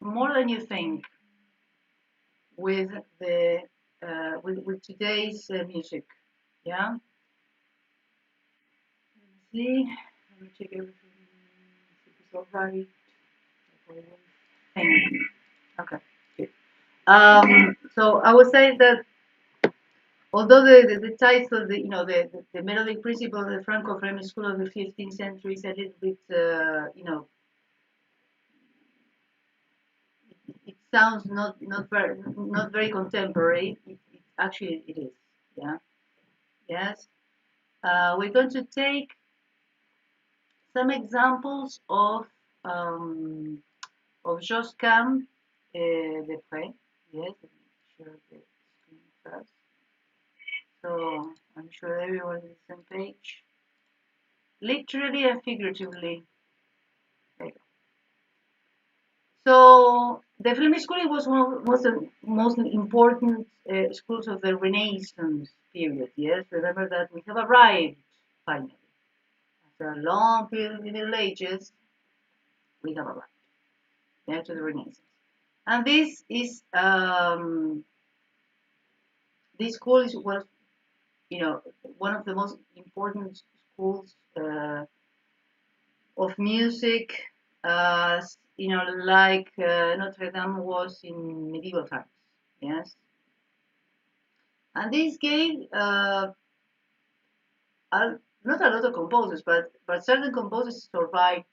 more than you think with the with today's music. Yeah. See, let me check everything. If it's all right. Thank you. Okay. Good. So I would say that although the title, the melodic principle of the Franco-Flemish School of the 15th century is a little bit, it sounds not very contemporary. Actually it is. Yeah. Yes. We're going to take some examples of Josquin de Pré. Yes. Let me share the screen first. So I'm sure everyone is on the same page. Literally and figuratively. There you go. So the Flemish School was the most important schools of the Renaissance period. Yes, remember that we have arrived finally after a long period in the Middle Ages. We have arrived to the Renaissance, and this school was one of the most important schools of music, like Notre Dame was in medieval times. Yes, and this gave not a lot of composers, but certain composers survived,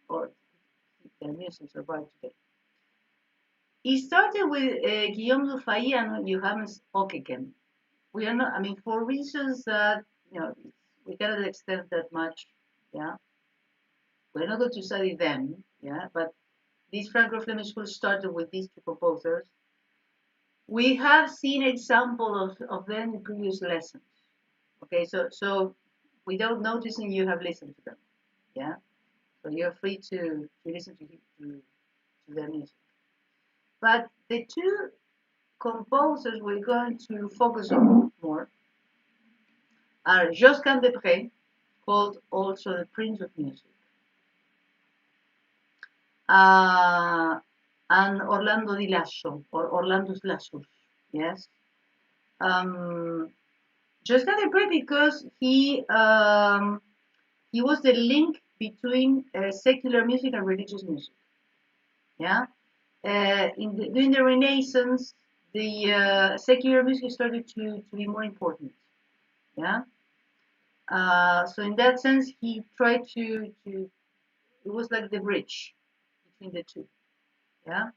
or their music survived today. It started with Guillaume Dufay and Johannes Ockeghem. We are not, I mean, for reasons that we cannot extend that much. Yeah, we're not going to study them. Yeah, but this Franco-Flemish school started with these two composers. We have seen examples of them in previous lessons. Okay, so without noticing, you have listened to them. Yeah, so you're free to listen to their music. But the two composers we're going to focus on more are Josquin de Pré, called also the Prince of Music, uh, and Orlando di Lasso, or Orlando's Lassus. Yes. Josquin de Pré because he was the link between secular music and religious music. Yeah. During the Renaissance, the secular music started to be more important. Yeah. So in that sense, he tried to it was like the bridge between the two. Yeah.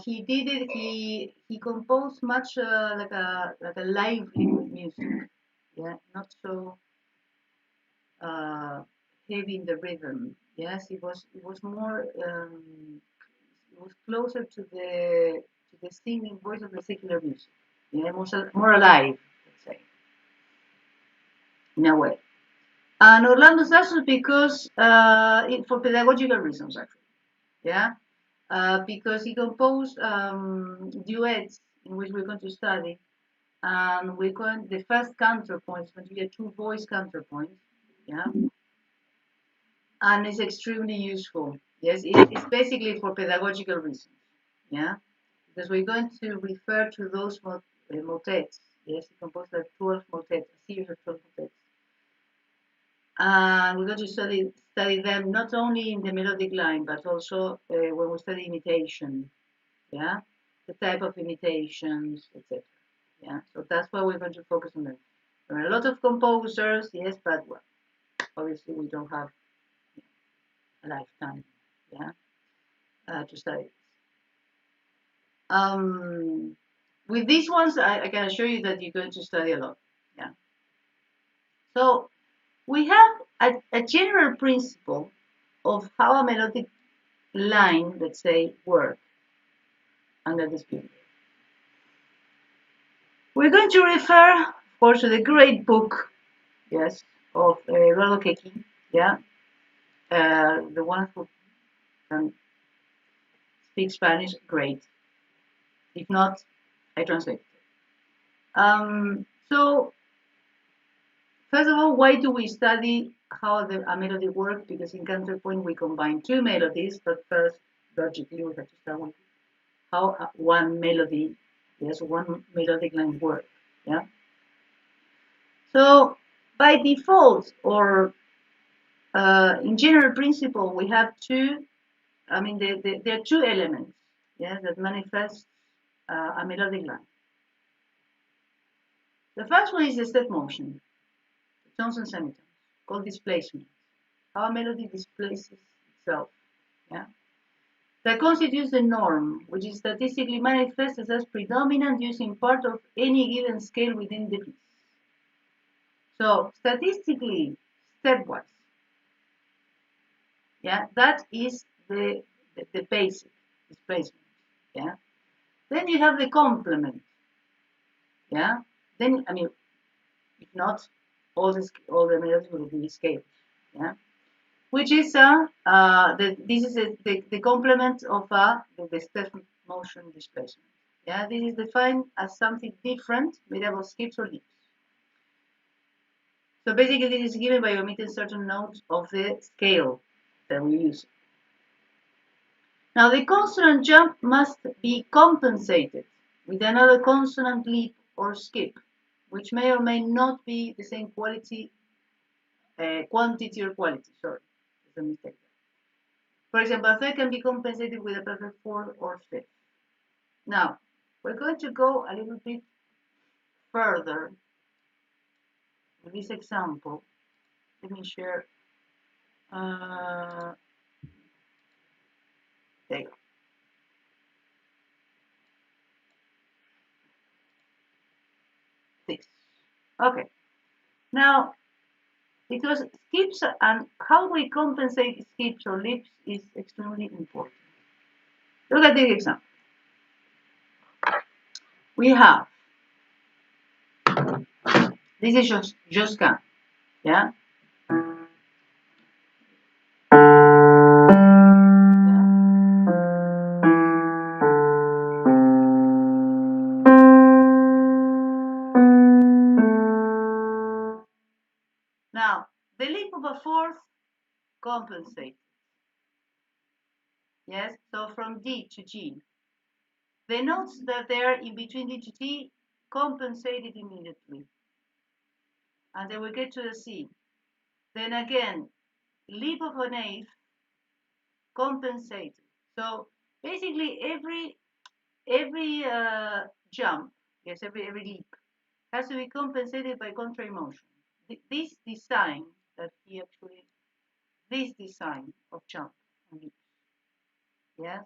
He did it. He composed much like a lively music. Yeah, not so uh, heavy in the rhythm. Yes, it was more it was closer to the singing voice of the secular music. Yeah, more alive, let's say, in a way. And Orlando Sassos because for pedagogical reasons actually. Yeah, because he composed duets in which we're going to study, and the first counterpoint is going to be a two-voice counterpoint. Yeah, and it's extremely useful. Yes, it's basically for pedagogical reasons. Yeah, because we're going to refer to those motets. Yes, he composed like 12 motets, a series of 12 motets. And we're going to study them not only in the melodic line, but also when we study imitation. Yeah, the type of imitations, etc. Yeah, so that's why we're going to focus on them. There are a lot of composers, yes, but well, obviously we don't have a lifetime, yeah, to study. Um, with these ones, I can assure you that you're going to study a lot. Yeah. So we have a general principle of how a melodic line, let's say, works under this period. We're going to refer, of course, to the great book, yes, of Eduardo Quequi, yeah, the one who can speak Spanish, great. If not, I translate. So, first of all, why do we study how a melody works? Because in Counterpoint we combine two melodies, but first logically we have to start with how one melody, yes, one melodic line works. Yeah. So by default or in general principle, we have two. I mean, there are two elements, yes, that manifest a melodic line. The first one is the step motion, tones and semitones, called displacement. How a melody displaces itself. Yeah. That constitutes the norm, which is statistically manifested as predominant using part of any given scale within the piece. So statistically, stepwise, yeah, that is the basic displacement. Yeah. Then you have the complement. Yeah. Then I mean, if not, all the melodies will be scale. Yeah. Which is this is the complement of the step motion displacement. Yeah, this is defined as something different made up of skips or leaps. So basically, this is given by omitting certain notes of the scale that we use. Now, the consonant jump must be compensated with another consonant leap or skip, which may or may not be the same quality, quantity or quality. Sorry, it's a mistake. For example, a third can be compensated with a perfect fourth or fifth. Now, we're going to go a little bit further with this example. Let me share. There you go. This. Okay. Now, because skips and how we compensate skips or leaps is extremely important. Look at this example. We have this is just can, yeah. Now, the leap of a fourth compensates. Yes, so from D to G. The notes that they are in between D to T compensated immediately. And then we get to the C. Then again, leap of an eighth compensated. So basically every jump, yes, every leap has to be compensated by contrary motion. This design that he actually, this design of jump and leap, yes.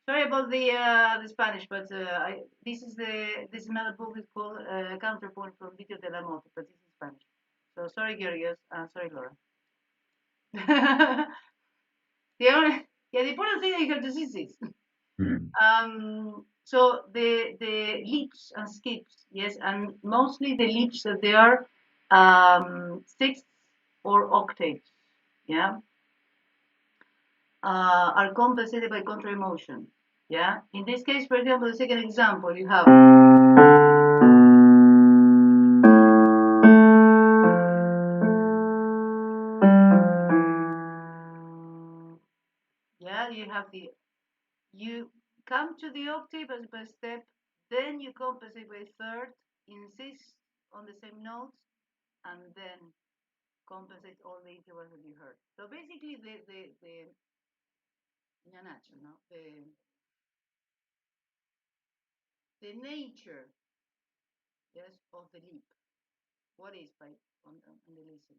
Sorry about the Spanish, but this is another book. It's called Counterpoint from Vito de la Moto, but this is Spanish. So sorry, Georgios, and sorry, Laura. the only, yeah, the important thing you have to see is this. So the leaps and skips, yes, and mostly the leaps that they are sixths or octaves, yeah, are compensated by contrary motion. Yeah. In this case, for example, the second example, you have. Yeah, you have you come to the octave as by step, then you compensate by third, insist on the same notes, and then compensate all the intervals that you heard. So basically, the in a nutshell, no, the nature, yes, of the leap. What is by on the listen?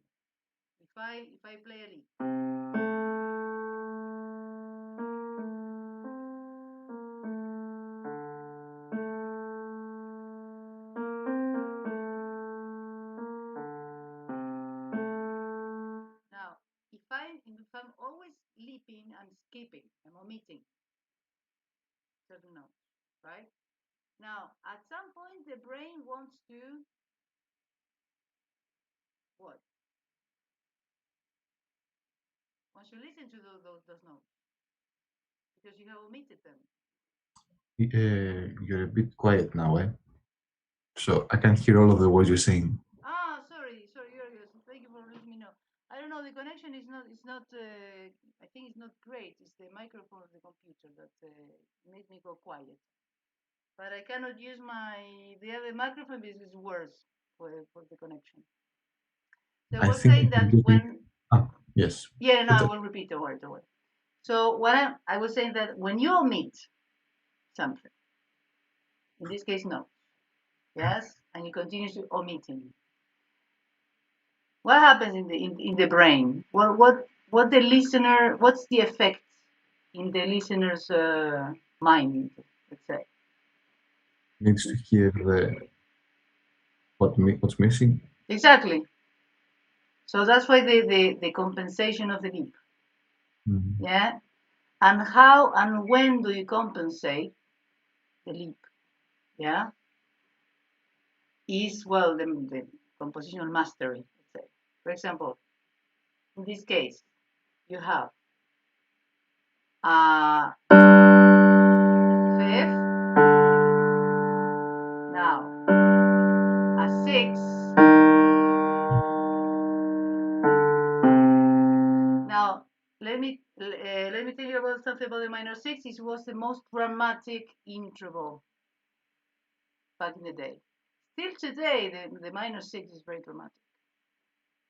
If I play a leap. Now, if I'm always leaping and skipping, I'm omitting certain notes, right? Now, at some point, the brain wants to what? Wants to listen to those notes because you have omitted them. You're a bit quiet now, eh? So I can hear all of the words you're saying. Sorry, thank you for letting me know. I don't know, the connection is not. I think it's not great. It's the microphone of the computer that makes me go quiet. But I cannot use the other microphone because it's worse for the connection. So I I was think saying that when. yes. Yeah, no, I It's will repeat. Don't worry, don't worry. So I was saying that when you omit something, in this case, no, yes, and you continue to omitting, what happens in the brain? What the listener? What's the effect in the listener's mind? Let's say needs to hear what's missing. exactly. So that's why the compensation of the leap. Mhm. Yeah, and how and when do you compensate the leap? Yeah, is well the compositional mastery. Let's say, for example, in this case, you have a fifth, now a sixth. Now let me tell you about something about the minor six. It was the most dramatic interval back in the day. Still today, the minor six is very dramatic.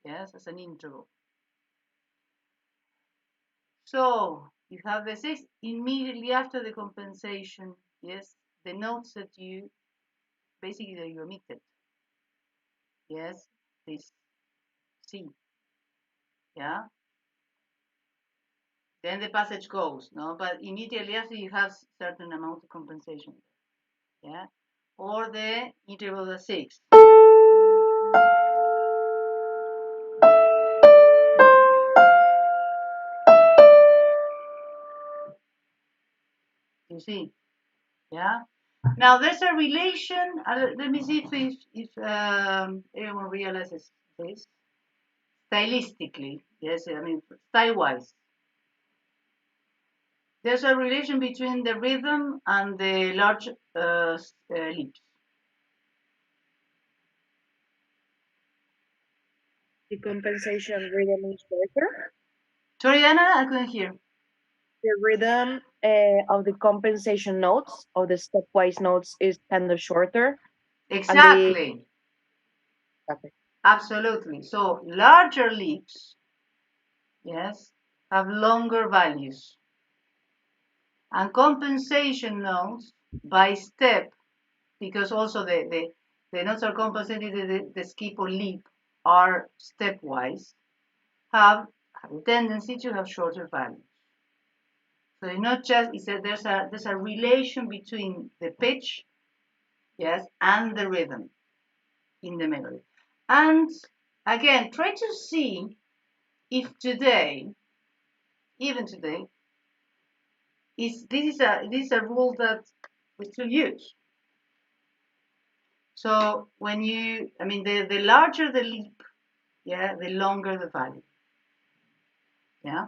Yes, as an interval. So you have the six immediately after the compensation. Yes, the notes that you basically that you omitted. Yes, this C. Yeah. Then the passage goes, no, but immediately after you have certain amount of compensation. Yeah, or the interval of six. You see, yeah. Now there's a relation. Let me see if anyone realizes this stylistically. Yes, I mean style-wise. There's a relation between the rhythm and the large leaps. The compensation rhythm is shorter. Sorry, Anna, I couldn't hear. The rhythm of the compensation notes, of the stepwise notes, is kind of shorter, and the Exactly. okay. Absolutely. So larger leaps, yes, have longer values. And compensation notes by step, because also the notes are compensated, the skip or leap are stepwise, have a tendency to have shorter values. So it's not just there's a relation between the pitch, yes, and the rhythm in the melody. And again, try to see if today, even today, this is a rule that we still use. So when I mean, the larger the leap, yeah, the longer the value, yeah.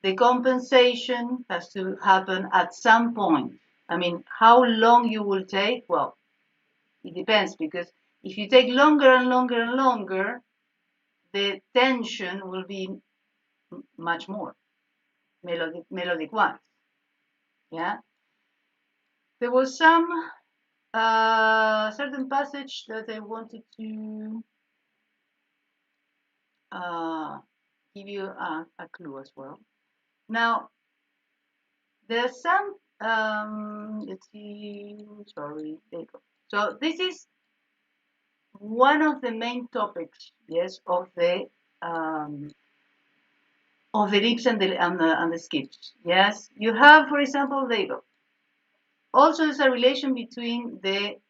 The compensation has to happen at some point. I mean, how long you will take? Well, it depends because if you take longer and longer and longer, the tension will be much more melodic wise. Yeah. There was some certain passage that I wanted to uh, give you a clue as well. Now, there's some, let's see, sorry, there you go. So this is one of the main topics, yes, um, of the leaps and the skips. Yes, you have, for example, there you go. Also, there's a relation between the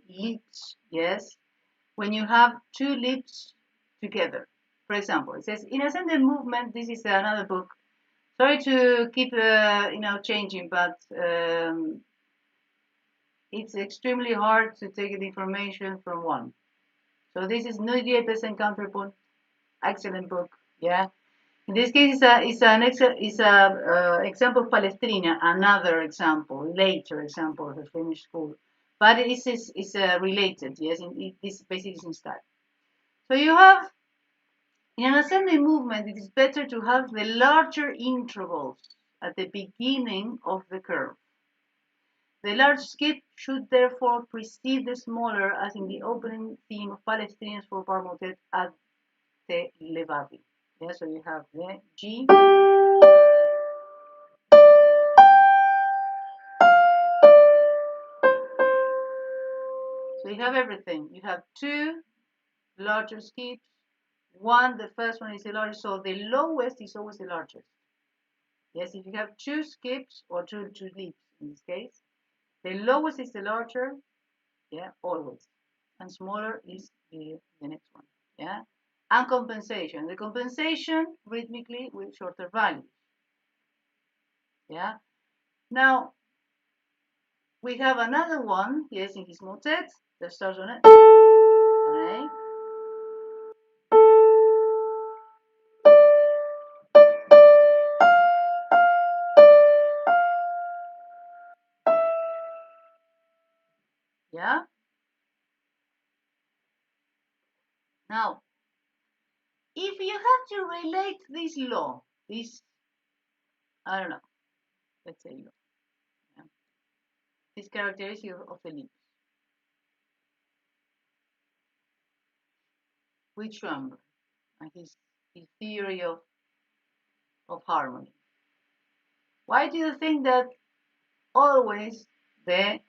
leaps, yes, when you have two leaps together. For example, it says in ascending movement. This is another book. Sorry to keep changing, but it's extremely hard to take the information from one. So this is 98% Counterpoint, excellent book. Yeah. In this case, it's an example of Palestrina, another example, later example of the Flemish school, but it's related. Yes, this basically is in style. So you have, in an ascending movement, it is better to have the larger intervals at the beginning of the curve. The large skip should therefore precede the smaller, as in the opening theme of Palestinians for bar motet at the Levavi. Yeah, so you have the G. So you have everything. You have two larger skips. One, the first one is the largest, so the lowest is always the largest. Yes, if you have two skips or two leaps in this case, the lowest is the larger, yeah, always. And smaller is the next one, yeah. And compensation. The compensation rhythmically with shorter values. Yeah. Now we have another one, yes, in his motet that starts on it. Okay. Yeah. Now, if you have to relate this law, this, I don't know, let's say law, yeah, this characteristic of the leaves, with Schoenberg and his theory of harmony. Why do you think that always the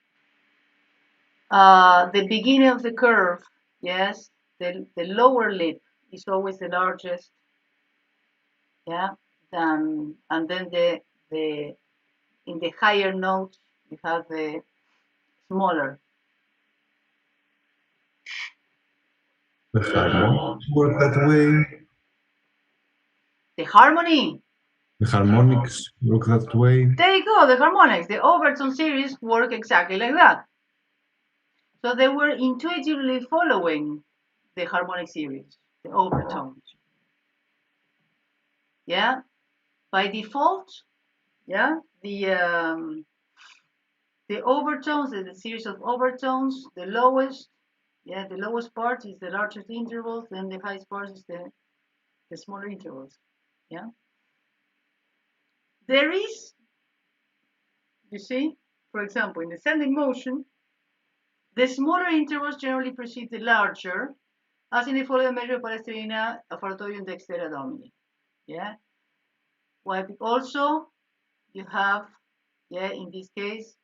beginning of the curve, yes, the lower lip is always the largest, yeah, and then the in the higher notes you have the smaller. The harmonics work that way. The harmony. The harmonics work that way. There you go, the harmonics. The overtone series work exactly like that. So they were intuitively following the harmonic series, the overtones. Yeah, by default, yeah, the overtones, the series of overtones, the lowest, yeah, the lowest part is the largest intervals, then the highest part is the smaller intervals. Yeah. There is, you see, for example, in descending motion, the smaller intervals generally precede the larger, as in the following measure Palestrina, Fartorium Dextera Domini. Yeah. Well, also you have, yeah, in this case,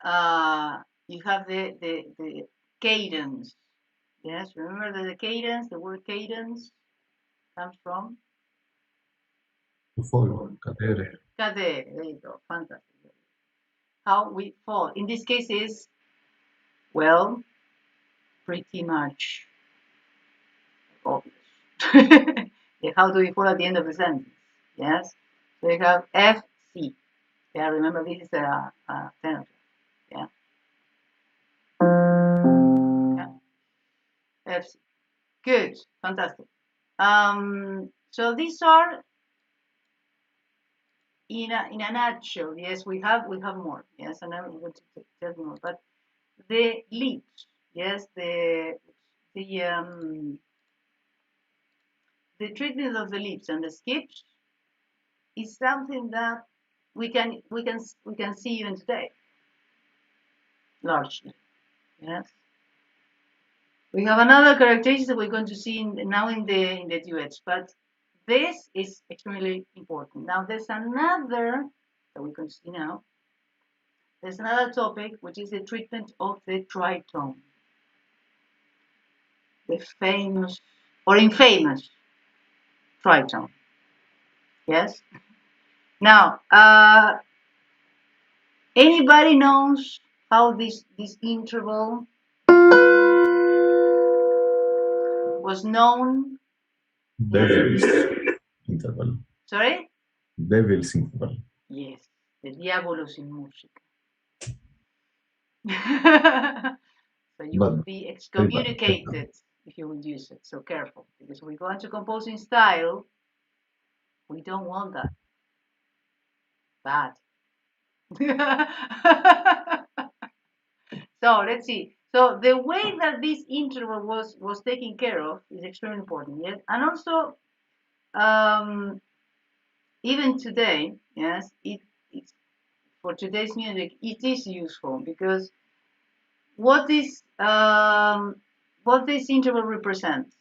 you have the cadence. Yes, remember that the cadence, the word cadence comes from To follow. Cadere. cadere. There you go, fantastic. How we fall. In this case is, well, pretty much obvious. Yeah, how do we fall at the end of the sentence? Yes, so you have F, C. Yeah, remember this is a tenor. Yeah. Yeah. F, C. Good, fantastic. So these are in a nutshell. Yes, we have more. Yes, and I'm going to tell you more. But the leaps, yes, the the treatment of the leaps and the skips is something that we can see even today, largely. Yes. We have another characteristic that we're going to see now in the duets, but this is extremely important. Now there's another that we're going to see now. There's another topic which is the treatment of the tritone, the famous or infamous tritone. Yes. Now, anybody knows how this interval was known? Devil's interval. Sorry? Devil's interval. Yes, the diabolos in musica. So you will be excommunicated if you would use it. So careful, because we go into composing style. We don't want that. Bad. So let's see. So the way that this interval was taken care of is extremely important, yes. And also, even today, yes, it's for today's music, it is useful because what this interval represents.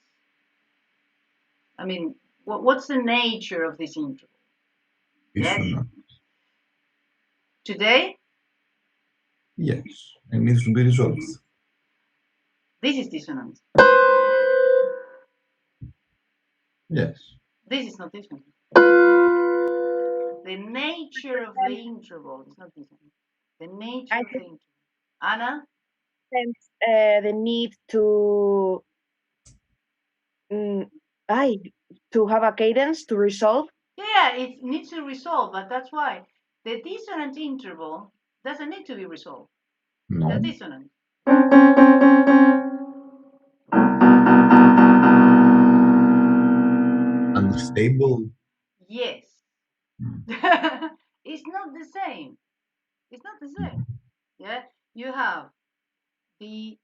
I mean, what's the nature of this interval? Yes. Today? Yes, it needs to be resolved. This is dissonance. Yes. This is not dissonance. The nature of the interval is not dissonance. The nature of the interval. Anna? The need to to have a cadence to resolve. Yeah, it needs to resolve, but that's why the dissonant interval doesn't need to be resolved. No. The dissonant. Unstable? Yes. It's not the same. It's not the same. Yeah, you have the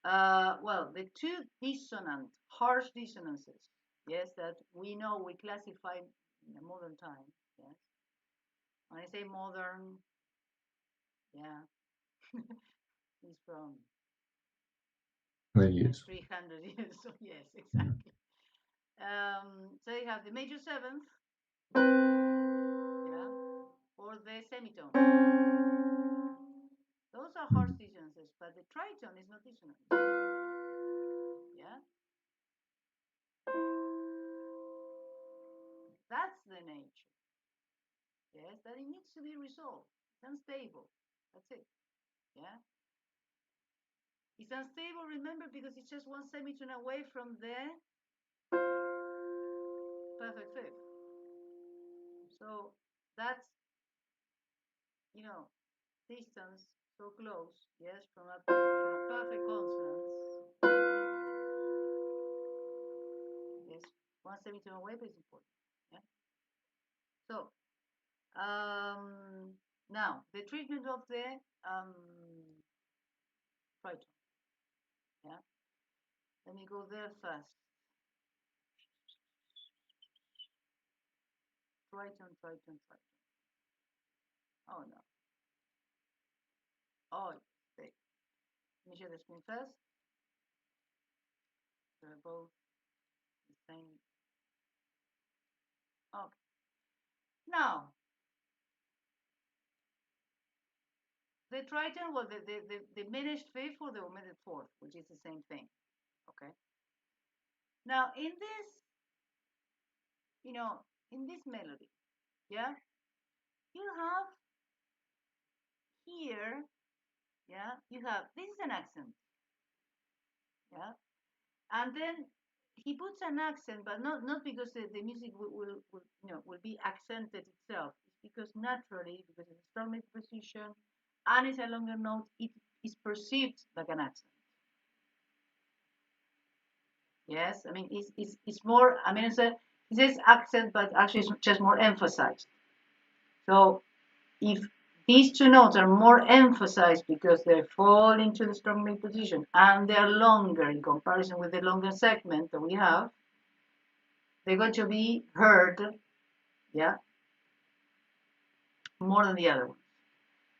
the two dissonant, harsh dissonances. Yes, that we know we classify in a modern time. Yes, when I say modern, yeah, it's from Yes. 300 years. So yes, exactly. So you have the major seventh, yeah, or the semitone. Those are harsh dissonances, but the tritone is not dissonant. Yeah, that's the nature. Yes, that it needs to be resolved. It's unstable. That's it. Yeah. It's unstable, remember, because it's just one semitone away from the perfect fifth. So that's, distance so close, yes, from a perfect consonant. Yes, one semitone away, but it's important. Yeah. So, now the treatment of the tritone. Yeah. Let me go there fast. Tritone, tritone, tritone. Oh no. Oh, wait. Let me share the screen first. They're both the same. Okay. Now, the tritone was the diminished fifth or the omitted fourth, which is the same thing. Okay. Now, in this, in this melody, yeah, you have here, yeah, you have, this is an accent, yeah, and then he puts an accent, but not because the music will be accented itself. It's because naturally, because it's a strong mid position and it's a longer note, it is perceived like an accent. Yes, I mean it's more. I mean it says accent, but actually it's just more emphasized. So if these two notes are more emphasized because they fall into the strong mid position and they're longer in comparison with the longer segment that we have, they're going to be heard, yeah, more than the other ones.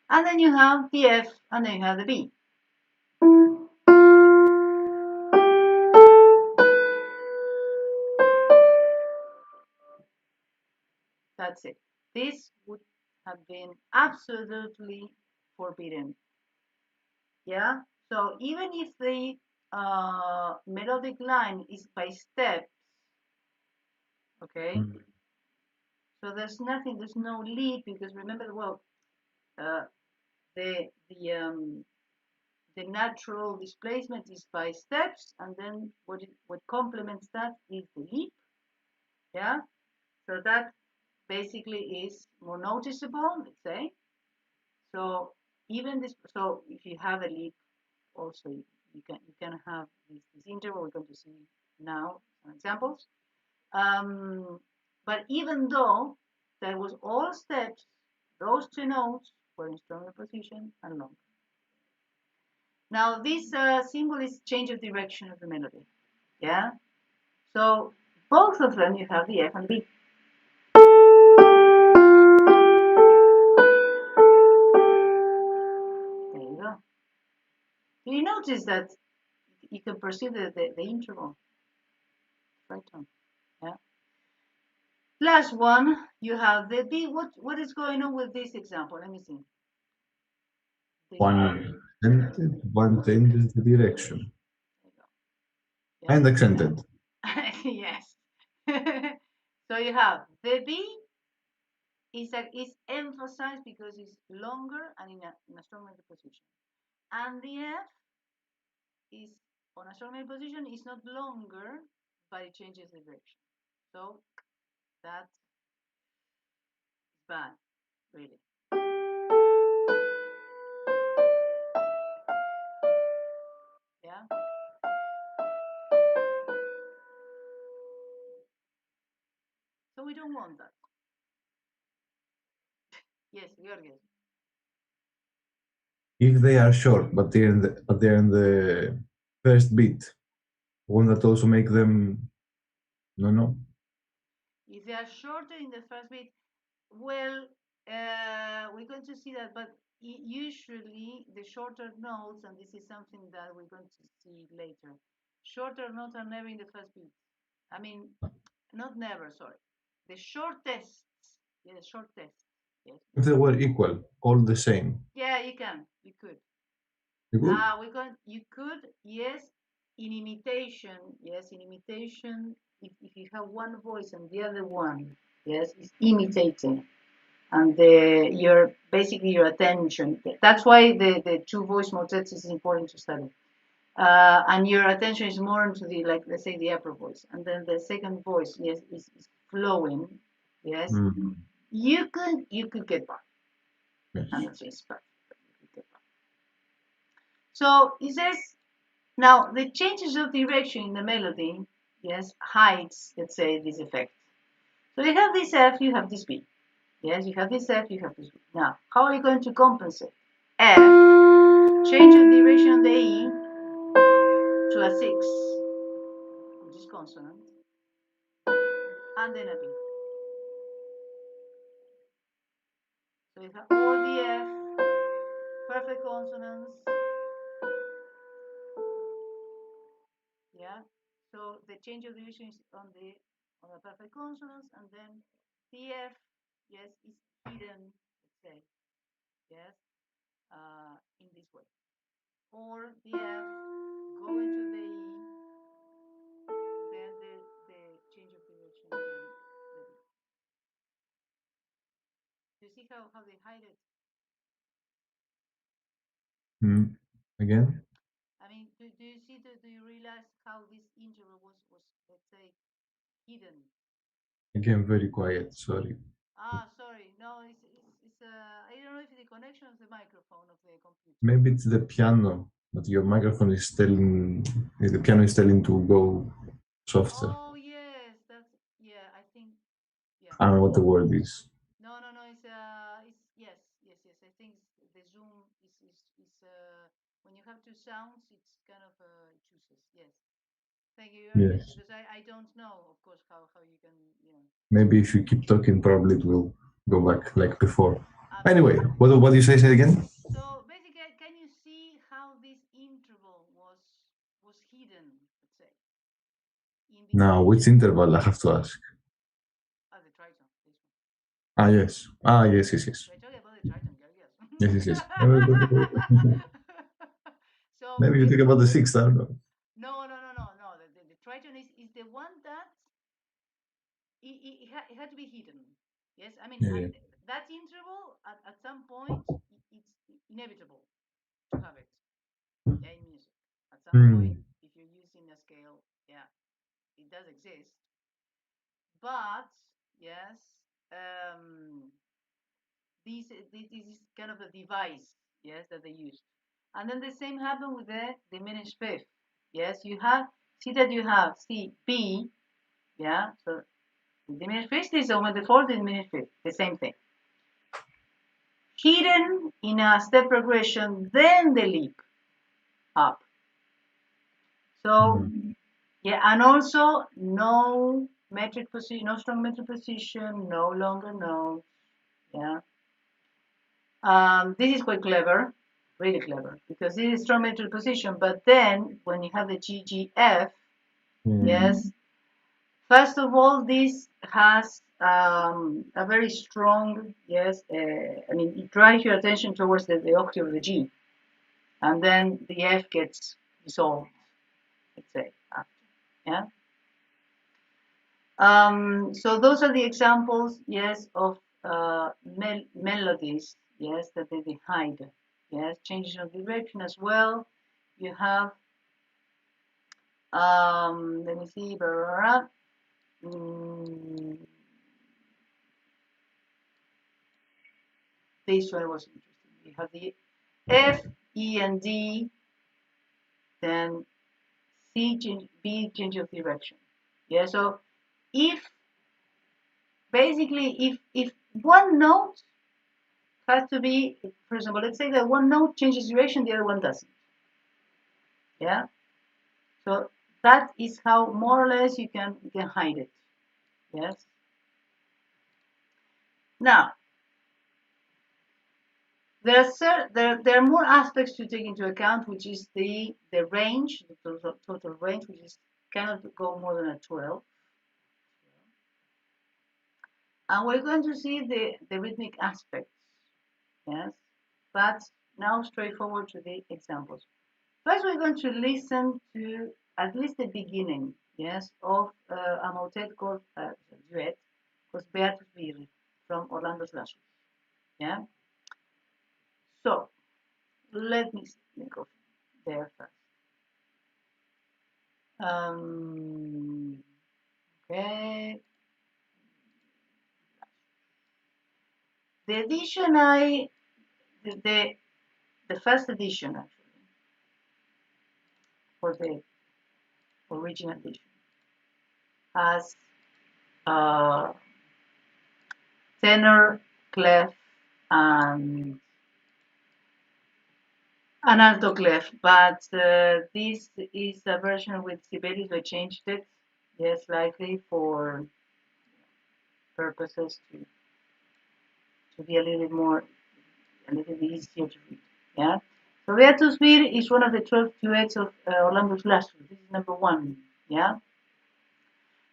And then you have the F, and then you have the B. That's it. This would have been absolutely forbidden. Yeah. So even if the melodic line is by steps, okay. So there's nothing, there's no lead because remember, well, the natural displacement is by steps, and then what complements that is the leap. Yeah. So that basically is more noticeable, let's say. So even this, so if you have a leap, also you can have this interval. We're going to see now some examples. But even though there was all steps, those two notes were in stronger position and longer. Now this symbol is change of direction of the melody. Yeah. So both of them, you have the F and the B. There you go. Do you notice that you can perceive the interval? Right on. Yeah. Last one, you have the B. What is going on with this example? Let me see. One changes the direction. Yeah. And accented. Yes. So you have the B is emphasized because it's longer and in a stronger position. And the F is on a stronger position, is not longer, but it changes the direction. So that's bad, really. Yeah. So we don't want that. Yes, Georgios. If they are short, but they're in the first beat, won't that also make them no? If they are shorter in the first beat, well, we're going to see that, but usually the shorter notes, and this is something that we're going to see later, shorter notes are never in the first beat. I mean, not never, sorry. The shortest, yes, shortest. Yes. If they were equal, all the same. Yeah, you can. You could. You could? You could, yes, in imitation, yes, in imitation, if you have one voice and the other one, yes, is imitating. And your basically your attention. That's why the two voice motets is important to study. And your attention is more into the, like, let's say, the upper voice, and then the second voice, yes, is flowing. Yes, you could get by. Yes. I'm not saying but you could get by. So it says now the changes of direction in the melody, yes, hides, let's say, this effect. So you have this F, you have this B. Yes, you have this F, you have this B. Now, how are you going to compensate? F, change of direction on the E to a 6, which is consonant, and then a B. So you have or the F, perfect consonants. Yeah. So the change of direction is on the perfect consonants, and then the F, yes, is hidden, let's say, yes, in this way. Or the F going to the E, then the change of direction again. Do you see how they hide it? Again? I mean, do you see, do you realize how this interval was, let's say, hidden? Again, very quiet, sorry. Sorry. No, it's I don't know if it's the connection of the microphone of the computer. Maybe it's the piano, but your microphone is telling, the piano is telling to go softer. Oh, yes, yeah, I think, yeah. I don't know what the word is. No, it's yes. I think the Zoom is when you have two sounds, it's kind of it chooses. Yes. Thank you. Yes. Because I don't know, of course, how you can, Maybe if you keep talking, probably it will go back like before. Anyway, what do you say again? So basically, can you see how this interval was hidden, let's say? Now, which interval I have to ask? The triton. This one. Yes. Yes. We're talking about the triton, Yes. So maybe you talk about the sixth, I don't know. No. The triton is the one that it had to be hidden. Yes, I mean, that interval at some point it's inevitable to have it. Yeah, in music, at some point, if you're using a scale, yeah, it does exist. But yes, this is kind of a device, yes, that they use. And then the same happened with the diminished fifth. Yes, you see that you have C, B, yeah, so the diminished fifth is over the fourth diminished fifth, the same thing. Hidden in a step progression, then the leap. up. So yeah, and also no metric position, no strong metric position, no longer notes. Yeah. This is quite clever, really clever, because this is strong metric position. But then when you have the GGF, yes, first of all, this has a very strong, yes, I mean, it drives your attention towards the octave of the G, and then the F gets dissolved, let's say, after, yeah. So those are the examples, yes, of melodies, yes, that they hide, yes, changes of direction as well. You have, let me see, blah, blah, blah. This one was interesting. You have the F, E, and D, then C, B, change of direction. Yeah, so if basically if one note has to be, for example, let's say that one note changes direction, the other one doesn't. Yeah, so that is how more or less you can hide it. Yes. Now there are more aspects to take into account, which is the range, the total range, which is cannot go more than a 12. And we're going to see the rhythmic aspects, yes, but now straightforward to the examples. First, we're going to listen to at least the beginning, yes, of a motet called duet, called Beatus Virri from Orlando's Lassus, yeah. So let me go there first. Okay. The edition the first edition actually, for the original edition, has tenor, clef, and an alto clef, but this is a version with Sibelius. I changed it, yes, slightly for purposes to be a little bit easier to read. Yeah. So Beatus Vir is one of the 12 duets of Orlando's Lassus. This is number 1. Yeah.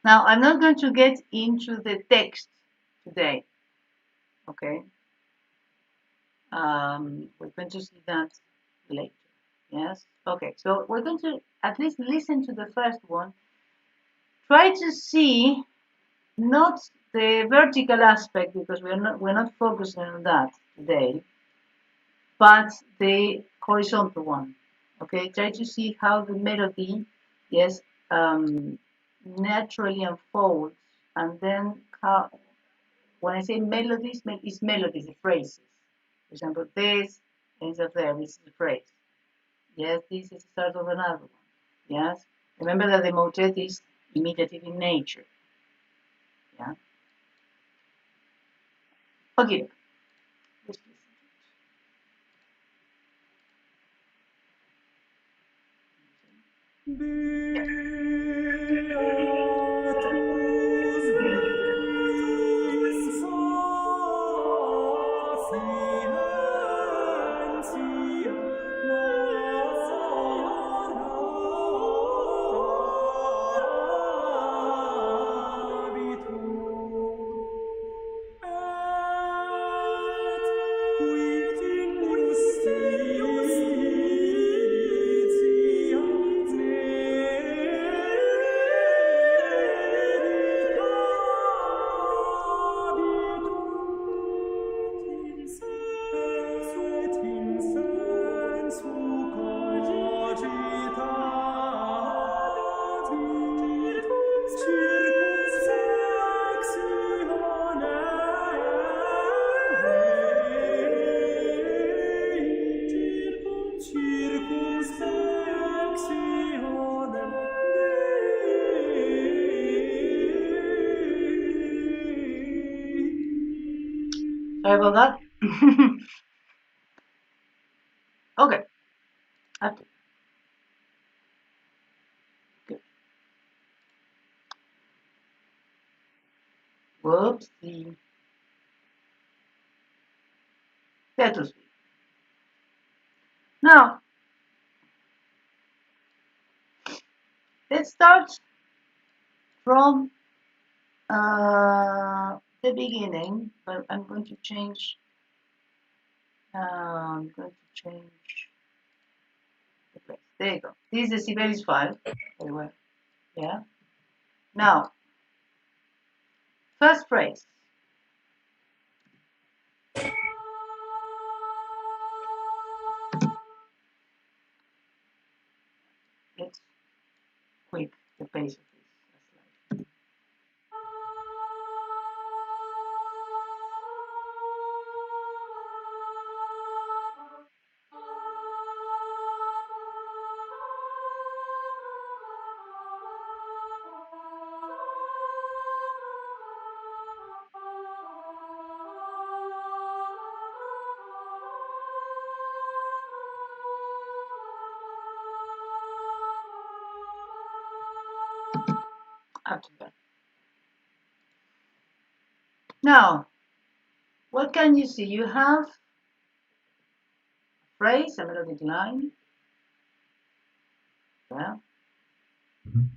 Now I'm not going to get into the text today. Okay. We're going to see that later. Yes. Okay. So we're going to at least listen to the first one. Try to see not the vertical aspect, because we're not focusing on that today, but the horizontal one. Okay, try to see how the melody, yes, naturally unfolds, and then how, when I say melodies, it's melodies, the phrases. For example, this ends up there. This is the phrase. Yes, this is the start of another one. Yes, remember that the motet is imitative in nature. Yeah. Okay. Let's Sorry about that. Okay. Whoopsie. That was me. Now, let's start from the beginning, but I'm going to change. I'm going to change the place. There you go. This is the Sibelius file. Very well. Yeah. Now, first phrase. Let's quick the pace of this. After that. Now, what can you see? You have a phrase, a melodic line. Yeah. Mhm.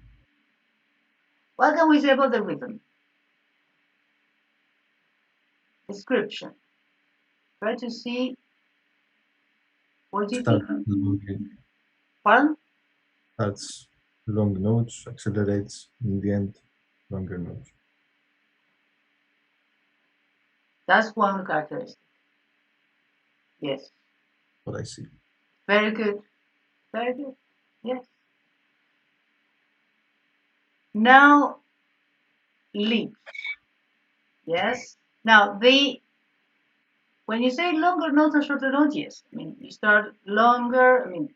What can we say about the rhythm? Description. Try to see what do you Start think? long, Pardon? starts long notes, accelerates in the end, longer notes. That's one characteristic. Yes. What I see. Very good. Very good. Yes. Now, leaps. Yes. Now, when you say longer notes and shorter notes, yes. I mean, you start longer. I mean,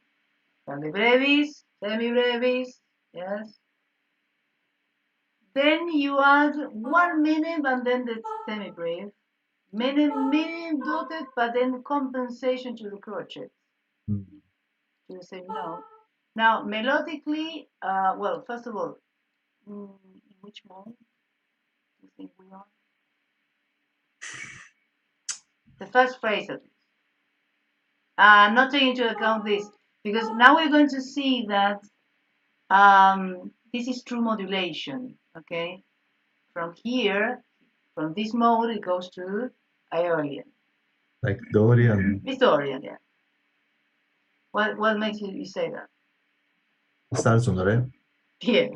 the brevis, semi brevis. Yes. Then you add 1 minute and then the semi breve. Minute dotted, but then compensation to the crochet Mm. to the same note. Now, melodically, well, first of all, in which mode do you think we are? The first phrase at least. Not taking into account this, because now we're going to see that this is true modulation, okay? From here, from this mode, it goes to Aeolian. Like Dorian It's Dorian, yeah. What makes you say that? starts on the re. Yeah.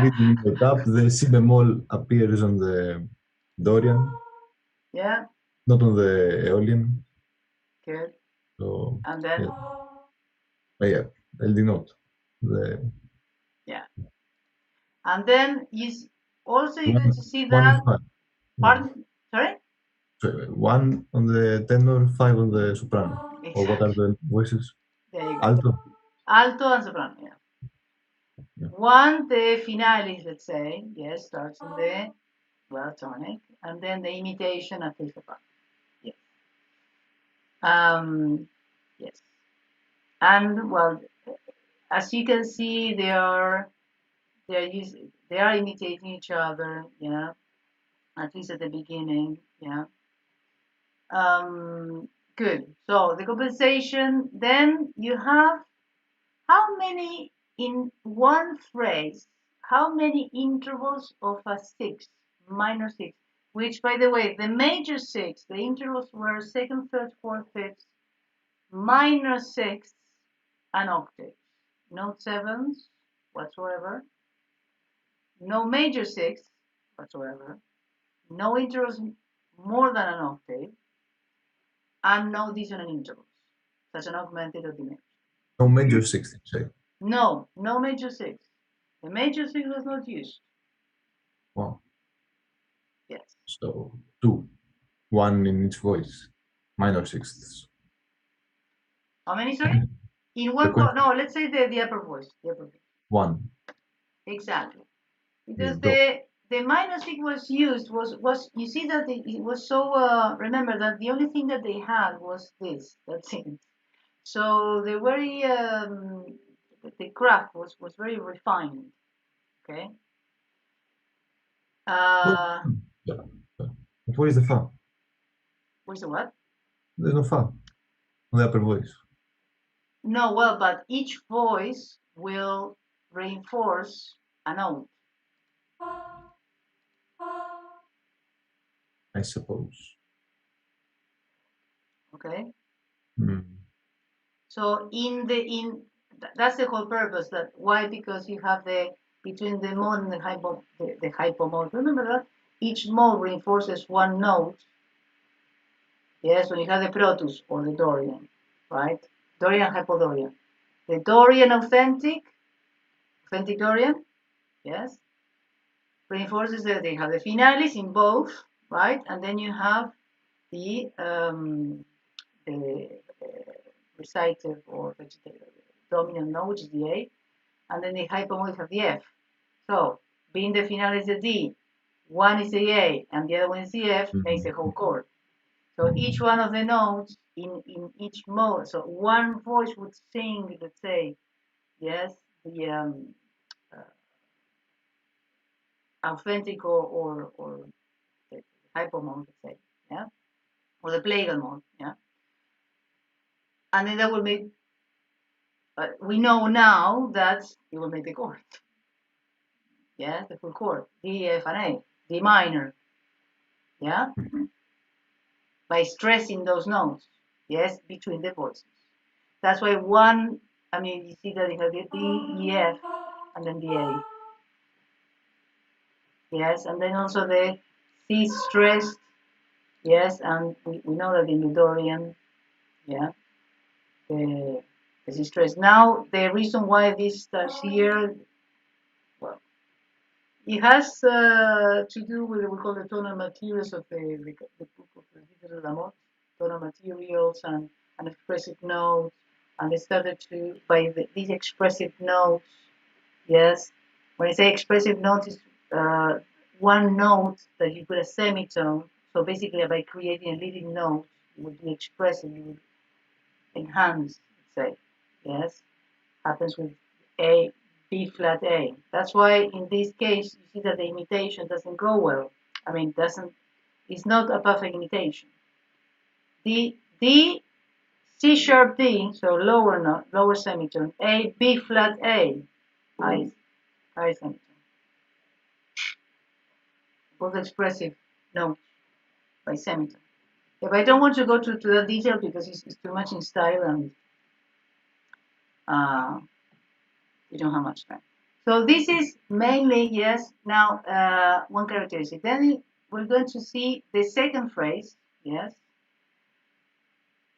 Leading it up, the si bemol appears on the Dorian, Yeah, not on the Aeolian. good. So And then, yeah, LD note. The yeah. And then also you're going one to see one that, five. pardon, sorry? So, one on the tenor, five on the soprano. Or what are Exactly. the voices? There you go. Alto. Alto and soprano, yeah. Yeah. One, the finalis, let's say, yes, starts in the well tonic, and then the imitation at the soprano. Yes. Yes. And well, as you can see, they are imitating each other, yeah, at least at the beginning, yeah. Good. So the compensation, then you have how many in one phrase, how many intervals of a six, minor six, which by the way, the major six, the intervals were second, third, fourth, fifth, minor sixths, and octaves. No sevenths whatsoever, no major sixths whatsoever, no intervals more than an octave, and no dissonant intervals, such an augmented or diminished. No major sixth, you say. No major sixth. The major sixth was not used. Wow. Yes. So two. One in each voice. Minor sixths. How many, sorry? In one, question. no, let's say the upper voice. The upper voice. One. Exactly. Because Do. the minor six was used was you see that it was so remember that the only thing that they had was this. That's it. So they very the craft was very refined. Okay. But where is the fa? Where's the what? There's no fa on the upper voice. No, well, but each voice will reinforce a note. I suppose. Okay. Mm. So that's the whole purpose. That why? Because you have between the mode and the hypo mode. Remember that each mode reinforces one note. Yes, when you have the Protus or the Dorian, right? Dorian, hypodorian. The Dorian authentic Dorian, yes, reinforces that they have the finalis in both, right? And then you have the recitative or vegetative dominant note, which is the A, and then the hypomode have the F. So, being the final is the D, one is the A, and the other one is the F, makes the whole chord. So each one of the notes in each mode, so one voice would sing, let's say, yes, the authentic or the hypomode, let's say, yeah, or the plagal mode, yeah, and then that will make. We know now that it will make the chord. Yeah, the full chord. D, F, and A. D minor. Yeah, by stressing those notes. Yes, between the voices. That's why you see that it has the D, E, F, and then the A. Yes, and then also the C stressed. Yes, and we know that in the Dorian, yeah, the C stressed. Now, the reason why this starts here, well, it has to do with what we call the tonal materials of the book of the Digital Lamont, tonal materials and expressive notes, and they started to, by these expressive notes, yes, when I say expressive notes, it's one note that you put a semitone, so basically by creating a leading note, you would be expressive, you would enhance, let's say, yes, happens with A, B flat A. That's why in this case you see that the imitation doesn't go well. I mean, it's not a perfect imitation. D, C sharp D, so lower note, lower semitone. A, B flat A, high semitone. Both expressive notes by semitone. If I don't want to go to that detail because it's too much in style and we don't have much time. So this is mainly, yes, now one characteristic. Then we're going to see the second phrase, yes.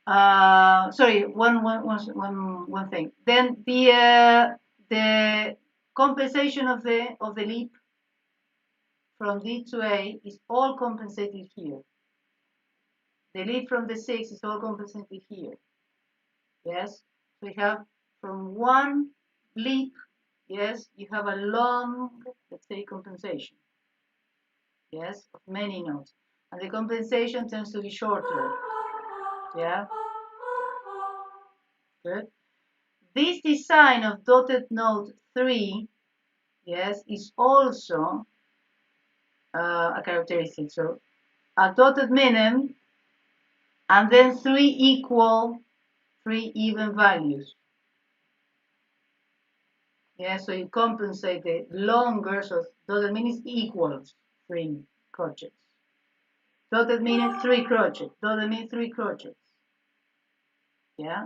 Sorry, one thing. Then the compensation of the leap from D to A is all compensated here. The leap from the 6 is all compensated here. Yes, so we have from one leap, yes, you have a long, let's say, compensation, yes, of many notes. And the compensation tends to be shorter, yeah, good. This design of dotted note 3, yes, is also a characteristic. So a dotted minim and then three even values. Yeah, so you compensate the longer, so dotted minim equals 3 crotchets. Dotted minim 3 crotchets. Dotted minim 3 crotchets. Yeah,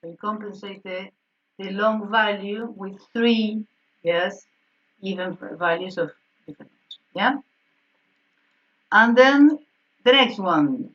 so you compensate the long value with 3, yes, even values of different notes. Yeah, and then the next one.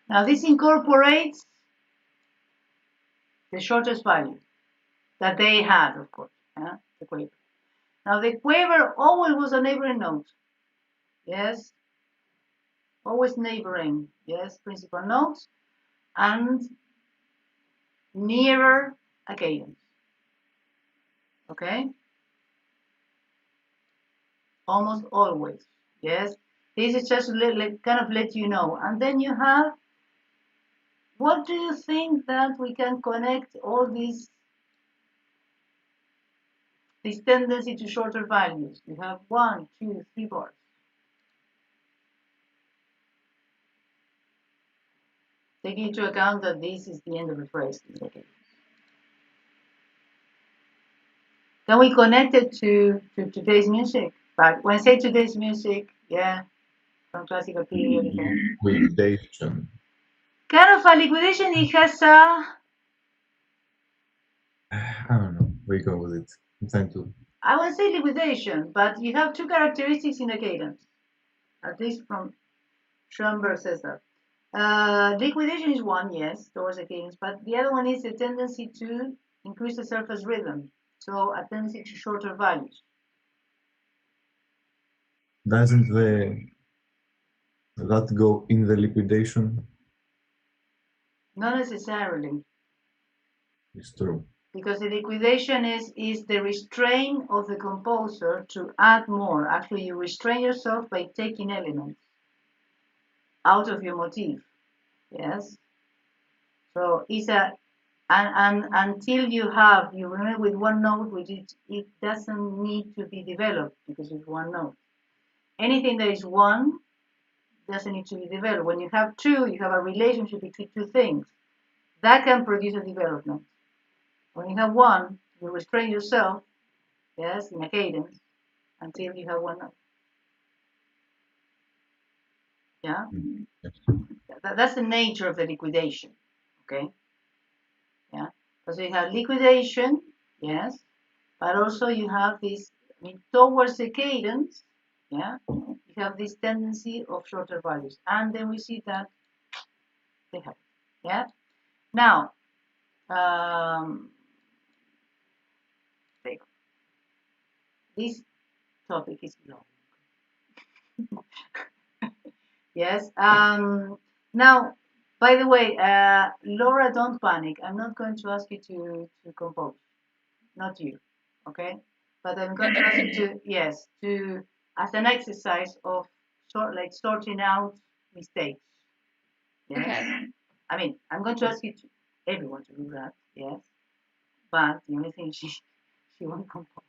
Now this incorporates the shortest value that they had, of course. Yeah, the quaver. Now the quaver always was a neighboring note. Yes, always neighboring. Yes, principal notes and nearer a cadence. Okay, almost always. Yes, this is just kind of let you know. And then you have, what do you think that we can connect all these this tendency to shorter values? You have 1, 2, 3 bars. Taking into account that this is the end of the phrase. Okay. Can we connect it to today's music? But when I say today's music, yeah, from classical period. Liquidation. Kind of a liquidation, it has a, I don't know. We go with it. I'm trying to. I won't say liquidation, but you have two characteristics in the cadence, at least from Schoenberg says that. Liquidation is one, yes, towards the cadence, but the other one is a tendency to increase the surface rhythm, so a tendency to shorter values. Doesn't that go in the liquidation? Not necessarily, It's true. because the liquidation is the restraint of the composer to add more. Actually, you restrain yourself by taking elements out of your motif. Yes. So it's a and until you remain with one note, which it doesn't need to be developed because it's one note. Anything that is one doesn't need to be developed. When you have two, you have a relationship between two things that can produce a development. When you have one, you restrain yourself, yes, in a cadence until you have one note. Yeah, that's the nature of the liquidation. Okay, yeah, because you have liquidation, yes, but also you have this. I mean, towards the cadence, yeah, you have this tendency of shorter values, and then we see that they have, yeah. Now, this topic is long. Yes. Now, by the way, Laura, don't panic. I'm not going to ask you to compose, not you, okay? But I'm going to ask you to, yes, to as an exercise of sorting out mistakes. Yes. Okay. I mean, I'm going to ask you to everyone to do that. Yes. But the only thing she won't compose.